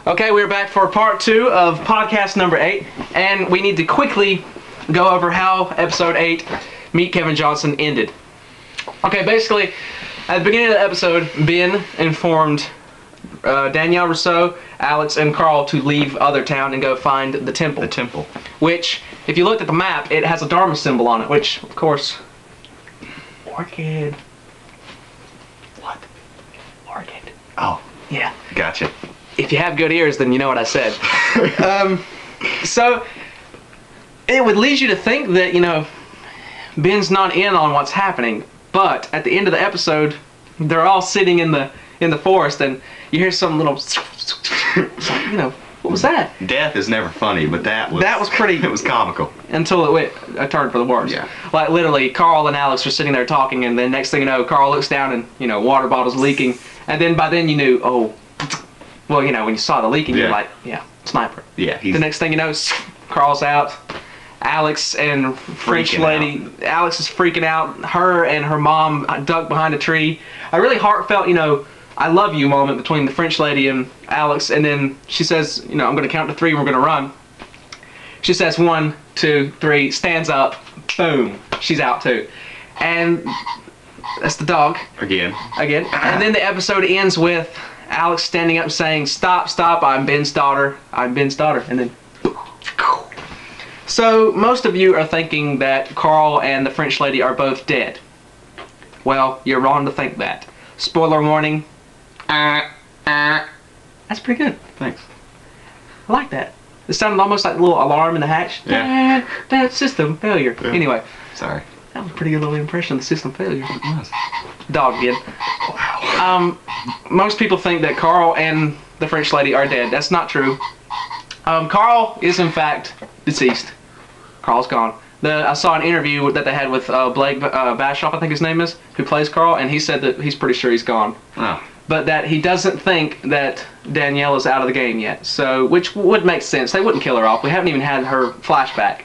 Okay, we're back for part 2 of podcast number 8, and we need to quickly go over how episode 8, Meet Kevin Johnson, ended. Okay, basically, at the beginning of the episode, Ben informed Danielle Rousseau, Alex, and Carl to leave Other Town and go find the temple. The temple. Which, if you looked at the map, it has a Dharma symbol on it, which, of course, orchid. What? Orchid. Oh. Yeah. Gotcha. If you have good ears, then you know what I said. So, it would lead you to think that, Ben's not in on what's happening. But, at the end of the episode, they're all sitting in the forest, and you hear some little... what was that? Death is never funny, but that was pretty... It was comical. Until it turned for the worse. Yeah. Like, literally, Carl and Alex are sitting there talking, and then next thing you know, Carl looks down and, water bottle's leaking. And then by then you knew, well, when you saw the leaking, you're like, sniper. Yeah. The next thing you know, Carl's out. Alex and French lady, Alex is freaking out. Her and her mom ducked behind a tree. A really heartfelt, I love you moment between the French lady and Alex. And then she says, I'm going to count to 3 and we're going to run. She says 1, 2, 3, stands up, boom, she's out too. And that's the dog. Again. And then the episode ends with Alex standing up and saying, stop, I'm Ben's daughter. And then... So, most of you are thinking that Carl and the French lady are both dead. Well, you're wrong to think that. Spoiler warning. That's pretty good. Thanks. I like that. It sounded almost like a little alarm in the hatch. Yeah. System failure. Yeah. Anyway. Sorry. That was a pretty good little impression of the system failure. It was. Dog again. Wow. Most people think that Carl and the French lady are dead. That's not true. Carl is in fact deceased. Carl's gone. I saw an interview that they had with Blake Bashoff, I think his name is, who plays Carl, and he said that he's pretty sure he's gone. Oh. But that he doesn't think that Danielle is out of the game yet. So, which would make sense. They wouldn't kill her off. We haven't even had her flashback,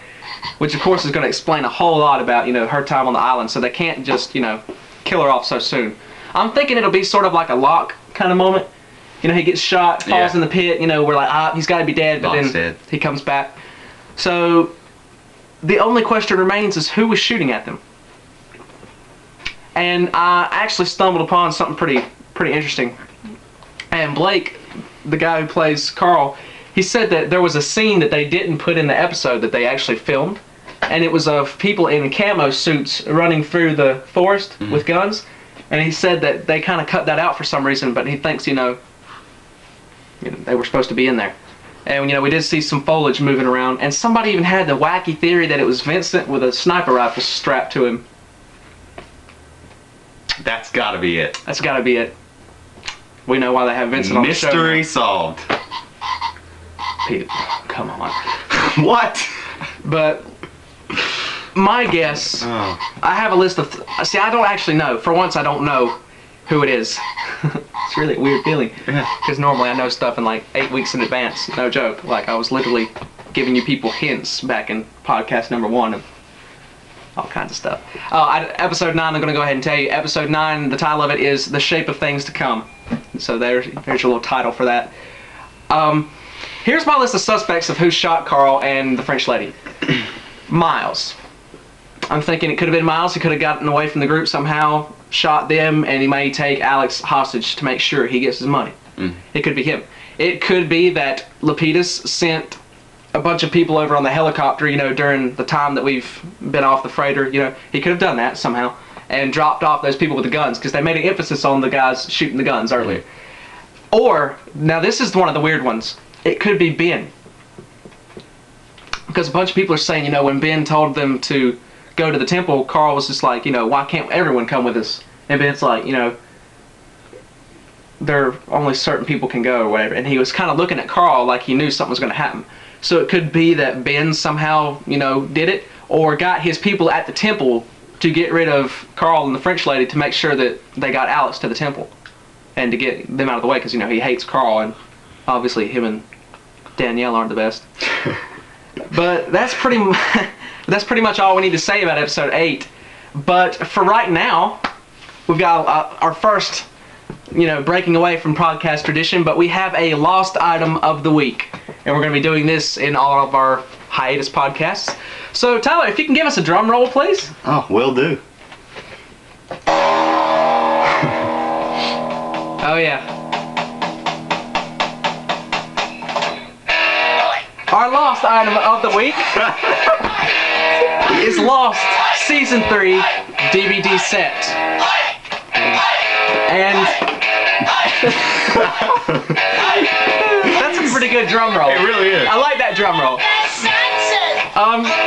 which of course is going to explain a whole lot about, her time on the island. So they can't just, kill her off so soon. I'm thinking it'll be sort of like a Locke kind of moment. He gets shot, falls in the pit, we're like, he's got to be dead, but Locke's then dead. He comes back. So, the only question remains is who was shooting at them. And I actually stumbled upon something pretty interesting. And Blake, the guy who plays Carl, he said that there was a scene that they didn't put in the episode that they actually filmed. And it was of people in camo suits running through the forest with guns. And he said that they kind of cut that out for some reason, but he thinks, they were supposed to be in there. And, we did see some foliage moving around. And somebody even had the wacky theory that it was Vincent with a sniper rifle strapped to him. That's got to be it. That's got to be it. We know why they have Vincent on the show. Mystery solved. People, come on. What? But my guess, I have a list of... See, I don't actually know. For once, I don't know who it is. It's really a weird feeling. Because normally I know stuff in like 8 weeks in advance. No joke. Like I was literally giving you people hints back in podcast number 1 and all kinds of stuff. Episode 9, I'm going to go ahead and tell you. Episode 9, the title of it is The Shape of Things to Come. So there's your little title for that. Here's my list of suspects of who shot Carl and the French lady. Miles. I'm thinking it could have been Miles. He could have gotten away from the group somehow, shot them, and he may take Alex hostage to make sure he gets his money. It could be him. It could be that Lapidus sent a bunch of people over on the helicopter, during the time that we've been off the freighter. He could have done that somehow and dropped off those people with the guns because they made an emphasis on the guys shooting the guns earlier. Or, now this is one of the weird ones, it could be Ben. Because a bunch of people are saying, when Ben told them to go to the temple, Carl was just like, why can't everyone come with us? And Ben's like, there only certain people can go or whatever. And he was kind of looking at Carl like he knew something was going to happen. So it could be that Ben somehow, did it, or got his people at the temple to get rid of Carl and the French lady to make sure that they got Alex to the temple and to get them out of the way because, he hates Carl and obviously him and Danielle aren't the best. But that's pretty much all we need to say about episode 8. But for right now, we've got our first breaking away from podcast tradition, but we have a lost item of the week. And we're going to be doing this in all of our hiatus podcasts. So, Tyler, if you can give us a drum roll, please. Oh, will do. Oh, yeah. Our lost item of the week is Lost Season 3 DVD set. And that's a pretty good drum roll. It really is. I like that drum roll.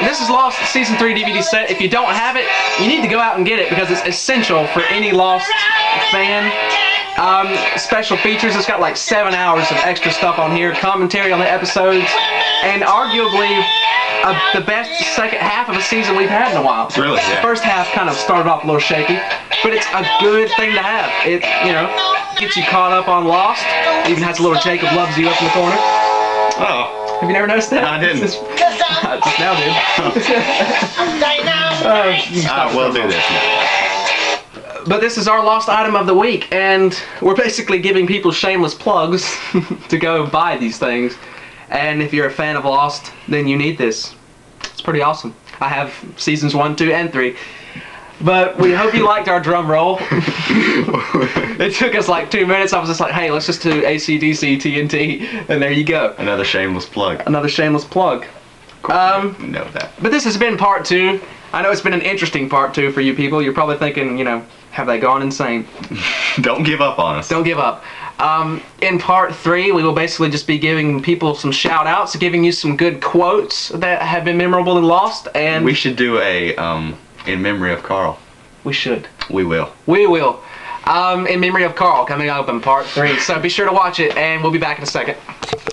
This is Lost Season 3 DVD set. If you don't have it, you need to go out and get it because it's essential for any Lost fan. Special features. It's got like 7 hours of extra stuff on here, commentary on the episodes, and arguably the best second half of a season we've had in a while. It's really, yeah. The first half kind of started off a little shaky, but it's a good thing to have. It, gets you caught up on Lost. Even has a little Jacob Loves You up in the corner. Oh. Have you never noticed that? I didn't. I just now did. We'll do this now. But this is our lost item of the week, and we're basically giving people shameless plugs to go buy these things. And if you're a fan of Lost, then you need this. It's pretty awesome. I have seasons 1, 2, and 3. But we hope you liked our drum roll. It took us like 2 minutes. I was just like, hey, let's just do AC/DC, TNT, and there you go. Another shameless plug. Another shameless plug. Know that. But this has been part 2. I know it's been an interesting part 2 for you people. You're probably thinking, have they gone insane? Don't give up on us. Don't give up. In part 3, we will basically just be giving people some shout outs, giving you some good quotes that have been memorable and Lost, and we should do a in memory of Carl. We should. We will. We will. In memory of Carl coming up in part 3. So be sure to watch it, and we'll be back in a second.